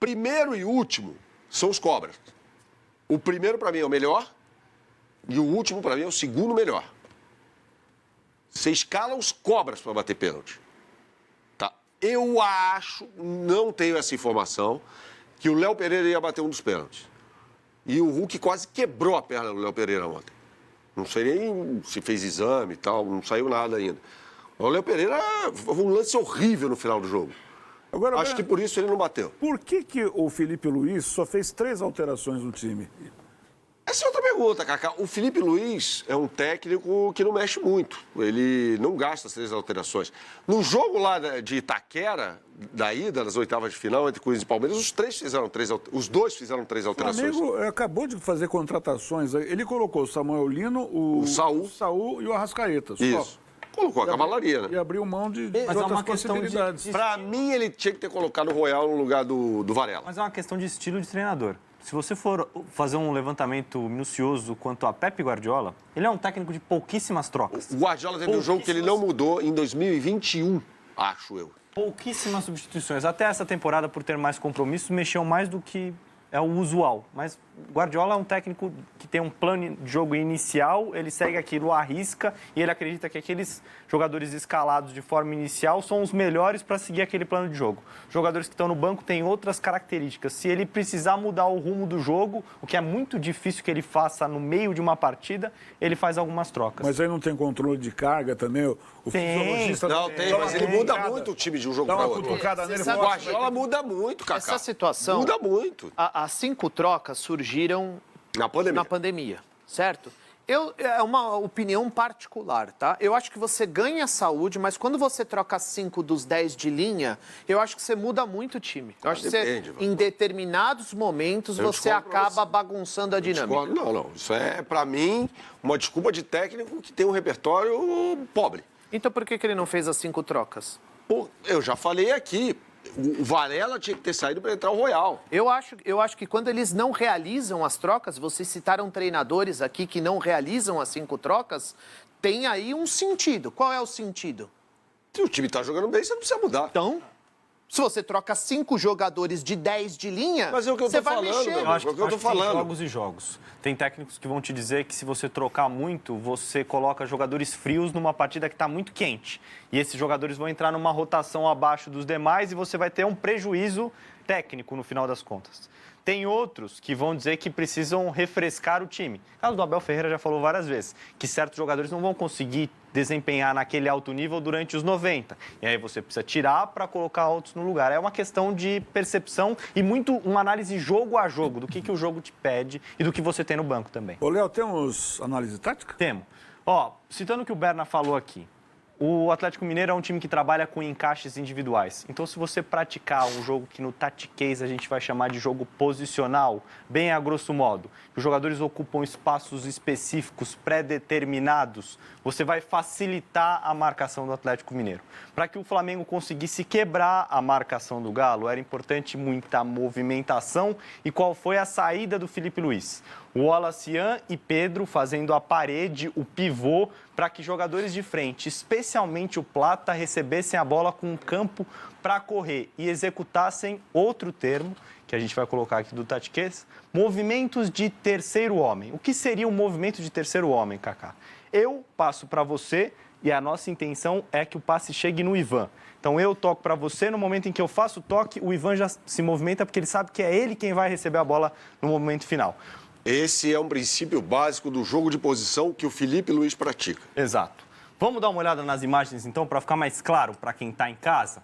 primeiro e último são os cobras. O primeiro, para mim, é o melhor e o último, para mim, é o segundo melhor. Você escala os cobras para bater pênalti. Tá? Eu acho, não tenho essa informação, que o Léo Pereira ia bater um dos pênaltis. E o Hulk quase quebrou a perna do Léo Pereira ontem. Não sei nem se fez exame e tal, não saiu nada ainda. O Léo Pereira foi um lance horrível no final do jogo. Agora, acho que por isso ele não bateu. Por que o Felipe Luiz só fez 3 alterações no time? Essa é outra pergunta, Cacá. O Felipe Luiz é um técnico que não mexe muito. Ele não gasta as 3 alterações. No jogo lá de Itaquera, da ida, das oitavas de final, entre Corinthians e Palmeiras, os dois fizeram 3 alterações. O Flamengo acabou de fazer contratações. Ele colocou o Samuel Lino, o Saul e o Arrascaeta. Só. Isso. Colocou a cavalaria, né? E abriu mão de Mas outras é uma questão possibilidades. Pra mim, ele tinha que ter colocado o Royal no lugar do Varela. Mas é uma questão de estilo de treinador. Se você for fazer um levantamento minucioso quanto a Pep Guardiola, ele é um técnico de pouquíssimas trocas. O Guardiola teve um jogo que ele não mudou em 2021, acho eu. Pouquíssimas substituições. Até essa temporada, por ter mais compromissos, mexeu mais do que é o usual. Mas Guardiola é um técnico que tem um plano de jogo inicial, ele segue aquilo à risca e ele acredita que aqueles jogadores escalados de forma inicial são os melhores para seguir aquele plano de jogo. Jogadores que estão no banco têm outras características. Se ele precisar mudar o rumo do jogo, o que é muito difícil que ele faça no meio de uma partida, ele faz algumas trocas. Mas aí não tem controle de carga também? O fisiologista não tem, mas ele muda muito o time de um jogo para outro. O Guardiola muda muito, Cacá. Essa situação... Muda muito. As 5 trocas surgiram Na pandemia, certo? É uma opinião particular, tá? Eu acho que você ganha saúde, mas quando você troca 5 dos 10 de linha, eu acho que você muda muito o time. Eu acho que em determinados momentos, você acaba bagunçando a dinâmica. Não. Isso é, pra mim, uma desculpa de técnico que tem um repertório pobre. Então por que ele não fez as 5 trocas? Eu já falei aqui. O Varela tinha que ter saído para entrar o Royal. Eu acho que quando eles não realizam as trocas, vocês citaram treinadores aqui que não realizam as 5 trocas, tem aí um sentido. Qual é o sentido? Se o time está jogando bem, você não precisa mudar. Então, se você troca 5 jogadores de 10 de linha, mas é o que eu você tô vai falando, mexer. meu. Eu acho, É o que eu tô falando. Tem jogos e jogos. Tem técnicos que vão te dizer que se você trocar muito, você coloca jogadores frios numa partida que está muito quente. E esses jogadores vão entrar numa rotação abaixo dos demais e você vai ter um prejuízo técnico no final das contas. Tem outros que vão dizer que precisam refrescar o time. O caso do Abel Ferreira já falou várias vezes que certos jogadores não vão conseguir desempenhar naquele alto nível durante os 90. E aí você precisa tirar para colocar outros no lugar. É uma questão de percepção e muito uma análise jogo a jogo, do que o jogo te pede e do que você tem no banco também. Ô, Léo, temos análise tática? Temos. Citando o que o Berna falou aqui, o Atlético Mineiro é um time que trabalha com encaixes individuais. Então, se você praticar um jogo que no tatiquês a gente vai chamar de jogo posicional, bem a grosso modo, os jogadores ocupam espaços específicos, pré-determinados, você vai facilitar a marcação do Atlético Mineiro. Para que o Flamengo conseguisse quebrar a marcação do Galo, era importante muita movimentação. E qual foi a saída do Felipe Luiz? O Olacian e Pedro fazendo a parede, o pivô, para que jogadores de frente, especialmente o Plata, recebessem a bola com o campo para correr e executassem outro termo, que a gente vai colocar aqui do tatiquês, movimentos de terceiro homem. O que seria um movimento de terceiro homem, Cacá? Eu passo para você e a nossa intenção é que o passe chegue no Ivan. Então eu toco para você, no momento em que eu faço o toque, o Ivan já se movimenta porque ele sabe que é ele quem vai receber a bola no momento final. Esse é um princípio básico do jogo de posição que o Felipe Luiz pratica. Exato. Vamos dar uma olhada nas imagens, então, para ficar mais claro para quem está em casa?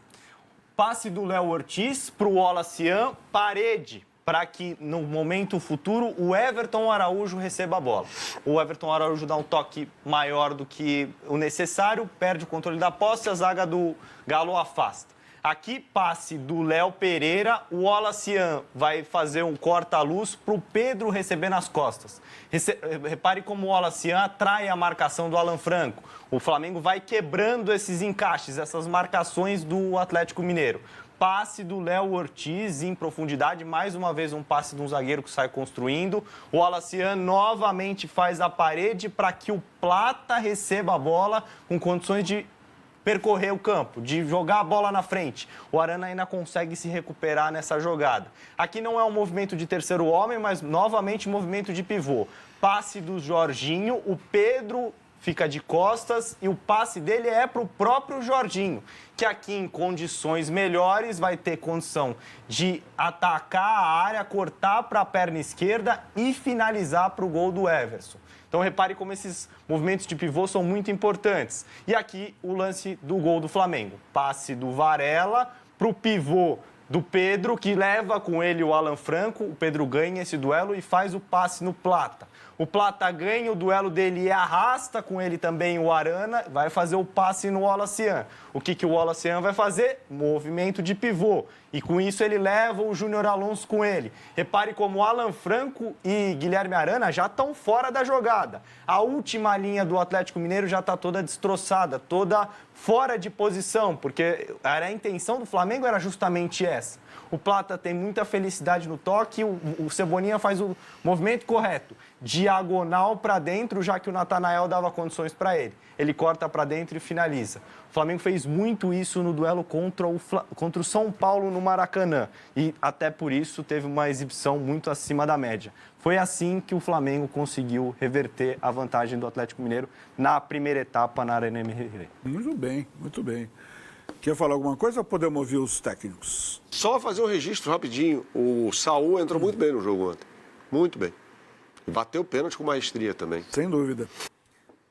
Passe do Léo Ortiz para o Olacian, parede, para que no momento futuro o Everton Araújo receba a bola. O Everton Araújo dá um toque maior do que o necessário, perde o controle da posse, a zaga do Galo afasta. Aqui, passe do Léo Pereira, o Olacian vai fazer um corta-luz para o Pedro receber nas costas. Repare como o Olacian atrai a marcação do Alan Franco. O Flamengo vai quebrando esses encaixes, essas marcações do Atlético Mineiro. Passe do Léo Ortiz em profundidade, mais uma vez um passe de um zagueiro que sai construindo. O Olacian novamente faz a parede para que o Plata receba a bola com condições de percorrer o campo, de jogar a bola na frente. O Arana ainda consegue se recuperar nessa jogada. Aqui não é um movimento de terceiro homem, mas novamente movimento de pivô. Passe do Jorginho, o Pedro fica de costas e o passe dele é para o próprio Jorginho, que aqui em condições melhores vai ter condição de atacar a área, cortar para a perna esquerda e finalizar para o gol do Everson. Então repare como esses movimentos de pivô são muito importantes. E aqui o lance do gol do Flamengo. Passe do Varela para o pivô do Pedro, que leva com ele o Alan Franco. O Pedro ganha esse duelo e faz o passe no Plata. O Plata ganha o duelo dele e arrasta com ele também o Arana, vai fazer o passe no Wallace. O que o Wallace vai fazer? Movimento de pivô. E com isso ele leva o Júnior Alonso com ele. Repare como Alan Franco e Guilherme Arana já estão fora da jogada. A última linha do Atlético Mineiro já está toda destroçada, toda fora de posição, porque a intenção do Flamengo era justamente essa. O Plata tem muita felicidade no toque, o Cebolinha faz o movimento correto, diagonal para dentro, já que o Natanael dava condições para ele. Ele corta para dentro e finaliza. O Flamengo fez muito isso no duelo contra o São Paulo no Maracanã e até por isso teve uma exibição muito acima da média. Foi assim que o Flamengo conseguiu reverter a vantagem do Atlético Mineiro na primeira etapa na Arena MRV. Muito bem, muito bem. Quer falar alguma coisa ou podemos ouvir os técnicos? Só fazer um registro rapidinho. O Saul entrou muito bem no jogo ontem. Muito bem. E bateu o pênalti com maestria também. Sem dúvida.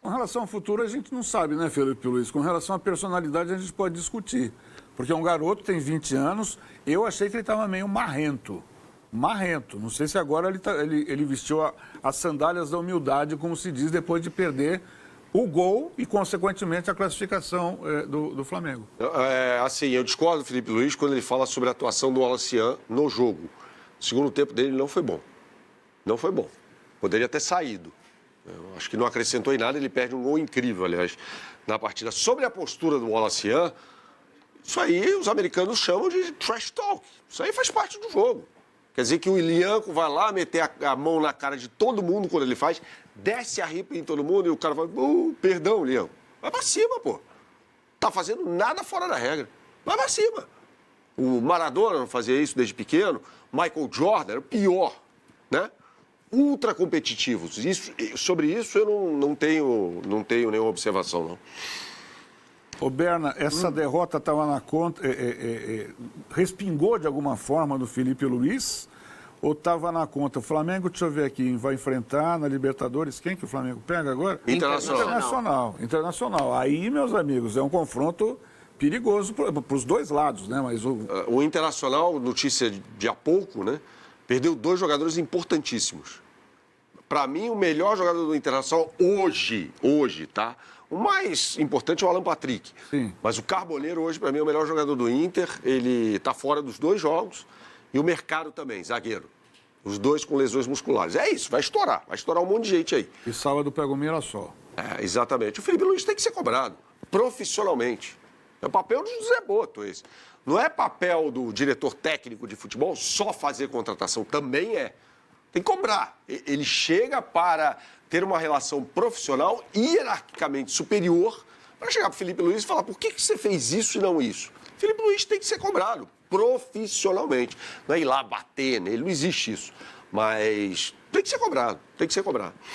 Com relação ao futuro, a gente não sabe, né, Felipe Luiz? Com relação à personalidade, a gente pode discutir. Porque é um garoto, tem 20 anos, eu achei que ele estava meio marrento. Marrento. Não sei se agora ele vestiu as sandálias da humildade, como se diz, depois de perder o gol e, consequentemente, a classificação do Flamengo. Assim, eu discordo do Felipe Luiz quando ele fala sobre a atuação do Wallace no jogo. O segundo tempo dele não foi bom. Não foi bom. Poderia ter saído. Eu acho que não acrescentou em nada, ele perde um gol incrível, aliás, na partida. Sobre a postura do Wallace, isso aí os americanos chamam de trash talk. Isso aí faz parte do jogo. Quer dizer que o Ilianco vai lá meter a mão na cara de todo mundo quando ele faz, desce a ripa em todo mundo e o cara fala, perdão, Ilianco. Vai pra cima, pô. Tá fazendo nada fora da regra. Vai pra cima. O Maradona não fazia isso desde pequeno. Michael Jordan era o pior, né? Ultra competitivos. Sobre isso eu não tenho nenhuma observação, não. Ô Berna, essa derrota estava na conta, respingou de alguma forma do Felipe Luiz ou estava na conta? O Flamengo, deixa eu ver aqui, vai enfrentar na Libertadores, quem que o Flamengo pega agora? Internacional. Aí, meus amigos, é um confronto perigoso para os dois lados, né? Mas o Internacional, notícia de há pouco, né? Perdeu 2 jogadores importantíssimos. Para mim, o melhor jogador do Internacional hoje, tá? O mais importante é o Alan Patrick. Sim. Mas o Carboneiro hoje, para mim, é o melhor jogador do Inter. Ele está fora dos 2 jogos. E o Mercado também, zagueiro. Os 2 com lesões musculares. É isso, vai estourar um monte de gente aí. E sábado pega o Mirassol. Exatamente. O Felipe Luiz tem que ser cobrado, profissionalmente. É o papel do José Boto esse. Não é papel do diretor técnico de futebol só fazer contratação, também é. Tem que cobrar. Ele chega para ter uma relação profissional hierarquicamente superior para chegar para o Felipe Luiz e falar por que você fez isso e não isso. Felipe Luiz tem que ser cobrado profissionalmente. Não é ir lá bater nele, não existe isso. Mas tem que ser cobrado, tem que ser cobrado.